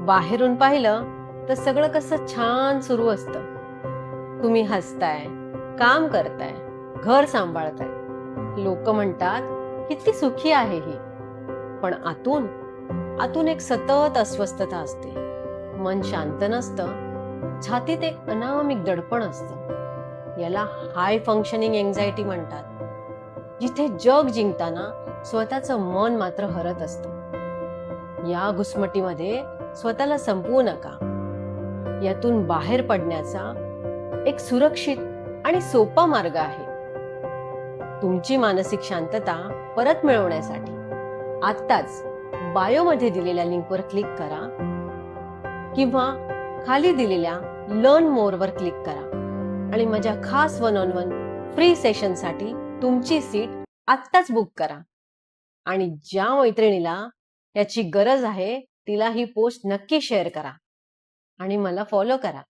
बाहेरून पाहिलं तर सगळं कसं छान सुरू असतं. तुम्ही हसताय, काम करताय, घर सांभाळताय. लोक म्हणतात किती सुखी आहे ही. पण आतून आतून एक सतत अस्वस्थता असते. मन शांत नसतं. छातीत एक अनामिक दडपण असतं. याला हाय फंक्शनिंग एन्झायटी म्हणतात. जिथे जग जिंकताना स्वतःचं मन मात्र हरत असतं. या घुसमटीमध्ये स्वतःला संपवू नका. यातून बाहेर पडण्याचा एक सुरक्षित आणि सोपा मार्ग आहे. तुमची मानसिक शांतता परत मिळवण्यासाठी आत्ताच बायोमध्ये दिलेल्या लिंकवर क्लिक करा किंवा खाली दिलेल्या लर्न मोर वर क्लिक करा आणि माझ्या खास 1-on-1 फ्री सेशनसाठी तुमची सीट आत्ताच बुक करा. आणि ज्या मैत्रिणीला याची गरज आहे तिला ही पोस्ट नक्की शेअर करा आणि मला फॉलो करा.